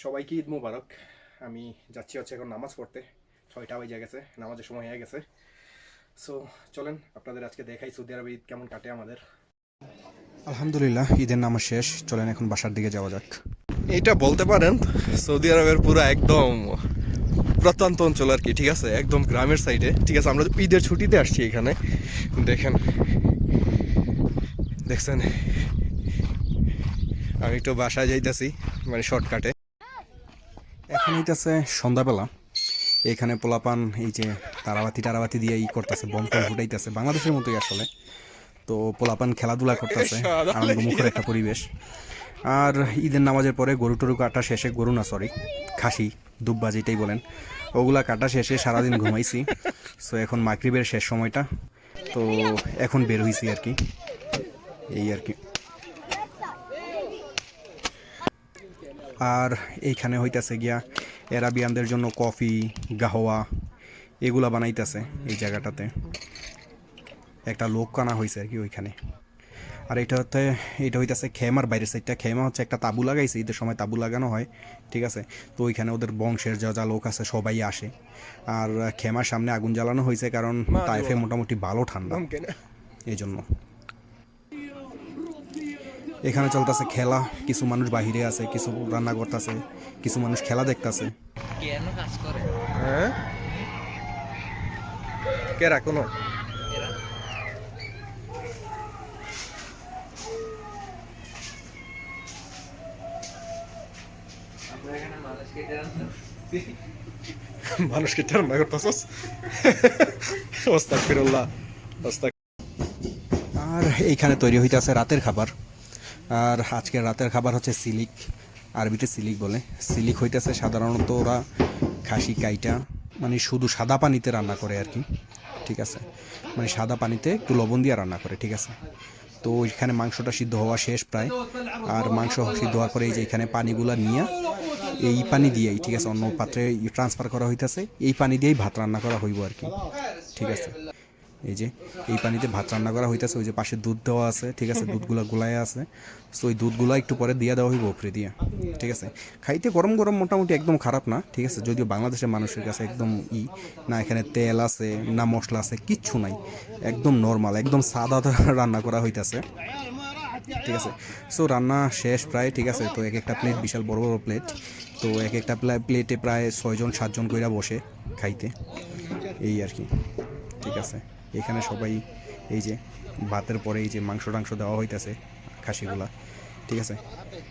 সবাইকে ঈদ মুবারক। আমি যাচ্ছি হচ্ছে এখন নামাজ পড়তে। 6টা বেজে গেছে, নামাজের সময় হয়ে গেছে। সো চলেন আপনাদের আজকে দেখাই সৌদি আরবে ঈদ কেমন কাটে আমাদের। আলহামদুলিল্লাহ, ঈদের নামাজ শেষ। চলেন এখন বাসার দিকে যাওয়া যাক। এটা বলতে পারেন সৌদি আরবের পুরো একদম প্রত্যন্ত অঞ্চল আর কি, ঠিক আছে, একদম গ্রামের সাইডে। ঠিক আছে, আমরা ঈদের ছুটিতে আসছি এখানে। দেখেন, দেখছেন, আমি একটু বাসায় যাইতেছি, মানে শর্টকাটে। এখন হইতেছে সন্ধ্যাবেলা। এখানে পোলাপান এই যে তারাবাতি দিয়ে করতেছে, বম টম ফুটাইতেছে, বাংলাদেশের মতোই আসলে। তো পোলাপান খেলাধুলা করতেছে, আনন্দমুখর একটা পরিবেশ। আর ঈদের নামাজের পরে গরু টরু কাটা শেষে, গরু না সরি, খাসি, দুব্বা যেটাই বলেন, ওগুলা কাটা শেষে সারাদিন ঘুমাইছি। সো এখন মাগরিবের শেষ সময়টা, তো এখন বের হইছি আর কি, এই আর কি। আর এইখানে হইতাছে গিয়া এরাবিয়ানদের জন্য কফি, গাহওয়া এগুলা বানাইতেছে এই জায়গাটাতে। একটা লোক কানা হয়েছে আর কি ওইখানে। আর এটা হইতেছে খেমার বাইরের সাইডটা। খেমা হচ্ছে একটা তাঁবু লাগাইছে, ঈদের সময় তাঁবু লাগানো হয়, ঠিক আছে। তো ওইখানে ওদের বংশের যা যা লোক আছে সবাই আসে। আর খেমার সামনে আগুন জ্বালানো হয়েছে কারণ তাইফে মোটামুটি ভালো ঠান্ডা, এই জন্য। এখানে চলতেছে খেলা, কিছু মানুষ বাহিরে আছে, কিছু রান্না করতেছে, কিছু মানুষ খেলা দেখতেছে। কেন কাজ করে হ্যাঁ, কে রাখুন। এরা? আমরা এখানে মানুষকে জানতাম। মানুষকে রান্না করতেছস? আস্তাগফিরুল্লাহ, আস্তাগ। আর এইখানে তৈরি হইতেছে রাতের খাবার। আর আজকের রাতের খাবার হচ্ছে সিলিক, আরবিতে সিলিক বলে। সিলিক হইতেছে সাধারণত ওরা খাসি কাইটা, মানে শুধু সাদা পানিতে রান্না করে আর কি, ঠিক আছে। মানে সাদা পানিতে একটু লবণ দিয়ে রান্না করে, ঠিক আছে। তো ওইখানে মাংসটা সিদ্ধ হওয়া শেষ প্রায়। আর মাংস সিদ্ধ হওয়ার পরে এই যে এখানে পানিগুলা নিয়ে, এই পানি দিয়েই, ঠিক আছে, অন্য পাত্রে ট্রান্সফার করা হইতেছে। এই পানি দিয়েই ভাত রান্না করা হইব আর কি, ঠিক আছে। এই যে এই পানিতে ভাত রান্না করা হইতেছে। ওই যে পাশে দুধ দেওয়া আছে, ঠিক আছে, দুধগুলা গুলায় আছে। সো ওই দুধগুলা একটু পরে দিয়ে দেওয়া হইব উপরে দিয়ে, ঠিক আছে। খাইতে গরম গরম, মোটামুটি একদম খারাপ না, ঠিক আছে। যদিও বাংলাদেশের মানুষের কাছে একদম না, এখানে তেল আছে না মশলা আছে, কিচ্ছু নাই, একদম নর্মাল, একদম সাদা রান্না করা হইতেছে, ঠিক আছে। সো রান্না শেষ প্রায়, ঠিক আছে। তো এক একটা প্লেট বিশাল বড় বড় প্লেট। তো এক একটা প্লেটে প্রায় 6জন 7জন কইরা বসে খাইতে, এই আর কি, ঠিক আছে। এখানে সবাই এই যে ভাতের পরে এই যে মাংস টাংস দেওয়া হইতেছে, খাসিগুলা, ঠিক আছে।